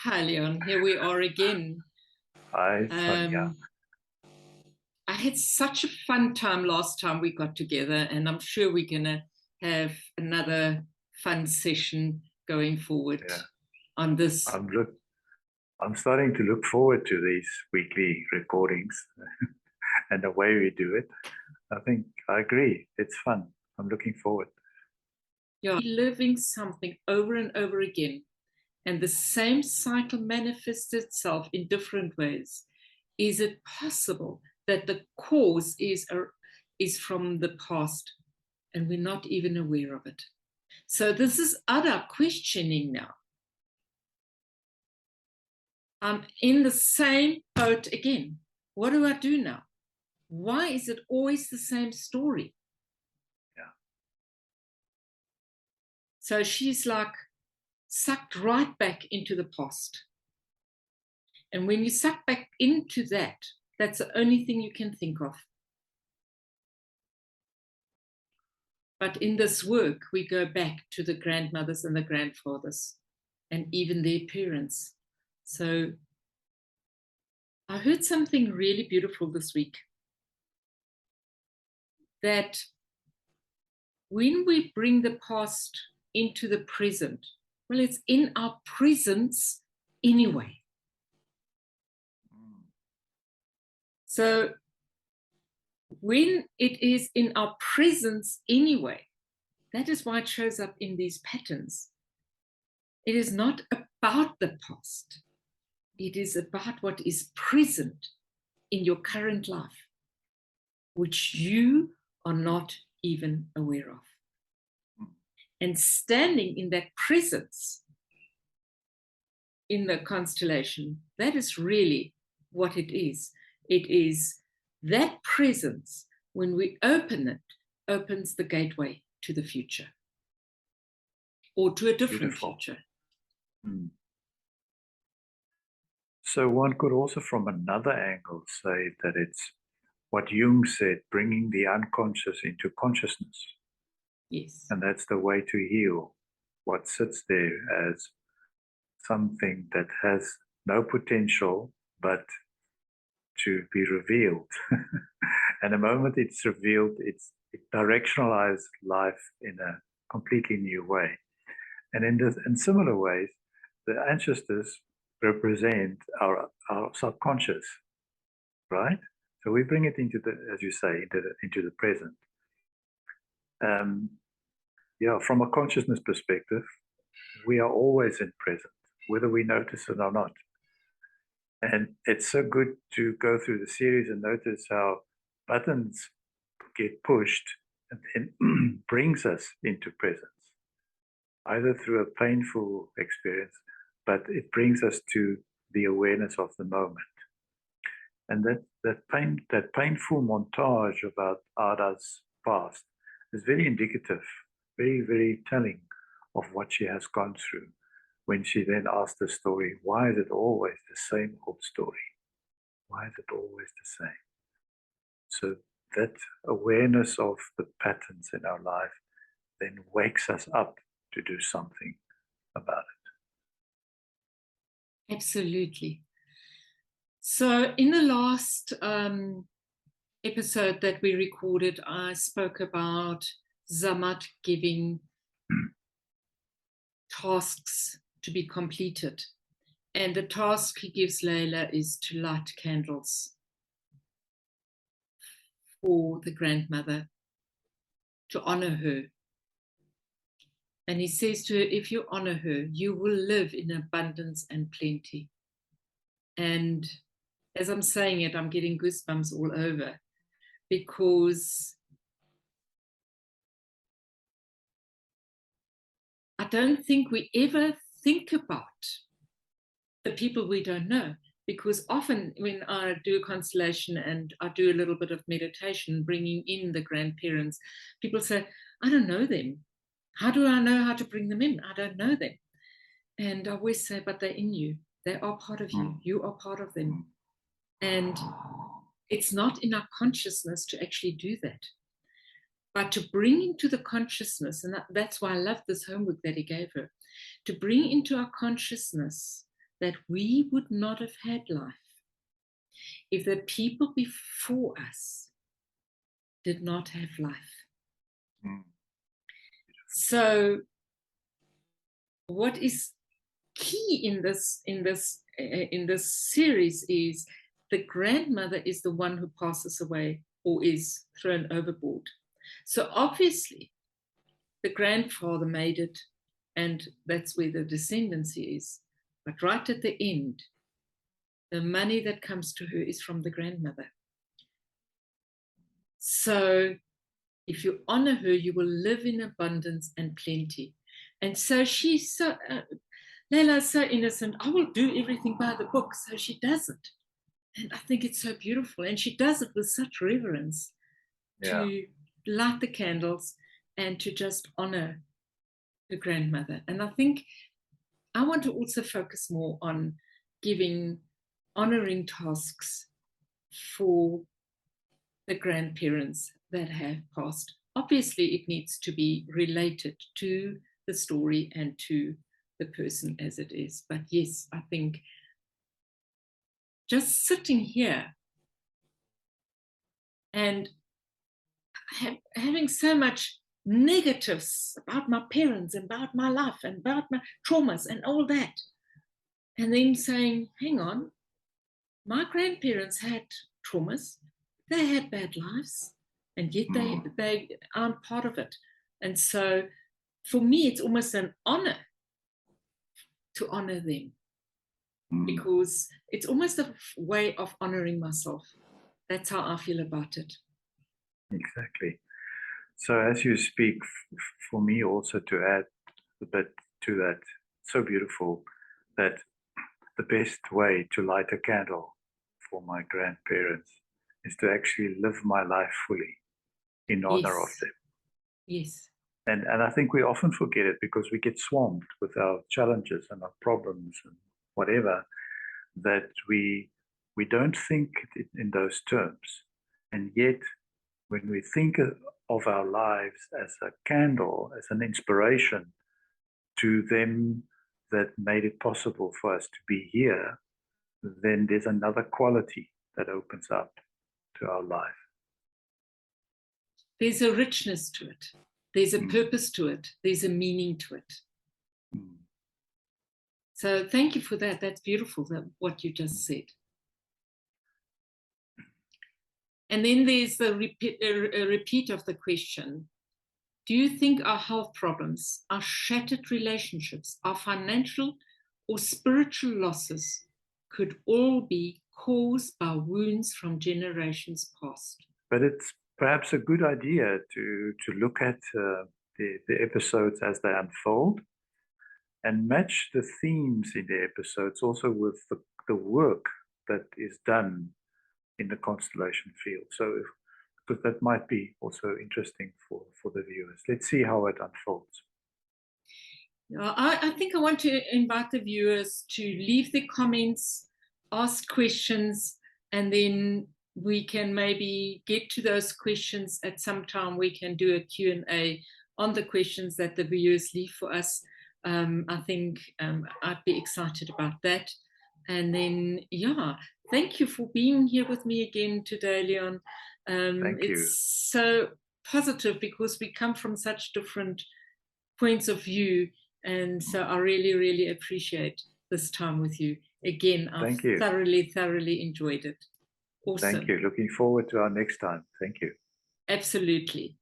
Hi, Leon. Here we are again. Hi, Sonja. I had such a fun time last time we got together, and I'm sure we're going to have another fun session going forward on this. I'm starting to look forward to these weekly recordings and the way we do it. I think I agree. It's fun. I'm looking forward. Yeah, living something over and over again, and the same cycle manifests itself in different ways. Is it possible that the cause is from the past and we're not even aware of it? So this is Ada questioning now. I'm in the same boat again. What do I do now? Why is it always the same story? Yeah. So she's like sucked right back into the past. And when you suck back into that, that's the only thing you can think of. But in this work, we go back to the grandmothers and the grandfathers and even their parents. So I heard something really beautiful this week, that when we bring the past into the present, well, it's in our presence anyway. So when it is in our presence anyway, that is why it shows up in these patterns. It is not about the past. It is about what is present in your current life, which you are not even aware of. And standing in that presence in the constellation, that is really what it is. It is that presence, when we open it, opens the gateway to the future or to a different future. So one could also, from another angle, say that it's what Jung said, bringing the unconscious into consciousness. Yes. And that's the way to heal what sits there as something that has no potential but to be revealed. And the moment it's revealed, it directionalizes life in a completely new way. And in similar ways, the ancestors represent our subconscious, right? So we bring it into the, as you say, into the present. From a consciousness perspective, we are always in present, whether we notice it or not. And it's so good to go through the series and notice how buttons get pushed and then brings us into presence, either through a painful experience, but it brings us to the awareness of the moment. And that painful montage about Ada's past is very indicative, very, very telling of what she has gone through. When she then asked the story, why is it always the same old story? Why is it always the same? So that awareness of the patterns in our life then wakes us up to do something about it. Absolutely. So in the last episode that we recorded, I spoke about Zamat giving tasks to be completed. And the task he gives Layla is to light candles for the grandmother, to honor her. And he says to her, if you honor her, you will live in abundance and plenty. And as I'm saying it, I'm getting goosebumps all over, because I don't think we ever think about the people we don't know. Because often when I do a constellation and I do a little bit of meditation, bringing in the grandparents, people say, I don't know them. How do I know how to bring them in? I don't know them. And I always say, but they're in you. They are part of you. You are part of them. And it's not in our consciousness to actually do that. But to bring into the consciousness, and that's why I love this homework that he gave her, to bring into our consciousness that we would not have had life if the people before us did not have life. Mm. So what is key in this series is the grandmother is the one who passes away or is thrown overboard. So obviously the grandfather made it, and that's where the descendancy is. But right at the end, the money that comes to her is from the grandmother. So if you honor her, you will live in abundance and plenty. And so she's so, Leila's so innocent. I will do everything by the book. So she does it. And I think it's so beautiful. And she does it with such reverence to light the candles and to just honor her grandmother. And I think I want to also focus more on giving honoring tasks for the grandparents that have passed. Obviously, it needs to be related to the story and to the person as it is. But yes, I think just sitting here and having so much negatives about my parents and about my life and about my traumas and all that, and then saying, hang on, my grandparents had traumas, they had bad lives, and yet they aren't part of it. And so for me, it's almost an honor to honor them, because it's almost a way of honoring myself. That's how I feel about it. Exactly. So as you speak, for me also to add a bit to that, so beautiful that the best way to light a candle for my grandparents is to actually live my life fully in honor of them. Yes. And I think we often forget it because we get swamped with our challenges and our problems and whatever, that we don't think in those terms. And yet, when we think of our lives as a candle, as an inspiration to them that made it possible for us to be here, then there's another quality that opens up to our life. There's a richness to it. There's a purpose to it. There's a meaning to it. So thank you for that. That's beautiful, what you just said. And then there's the repeat of the question. Do you think our health problems, our shattered relationships, our financial or spiritual losses could all be caused by wounds from generations past? But it's perhaps a good idea to look at the episodes as they unfold and match the themes in the episodes also with the work that is done in the constellation field. So because that might be also interesting for the viewers. Let's see how it unfolds. I think I want to invite the viewers to leave their comments, ask questions, and then we can maybe get to those questions at some time. We can do a Q&A on the questions that the viewers leave for us. I think I'd be excited about that. And then, yeah, thank you for being here with me again today, Leon. Thank you. It's so positive because we come from such different points of view. And so I really, really appreciate this time with you. Again, I've thoroughly enjoyed it. Awesome. Thank you. Looking forward to our next time. Thank you. Absolutely.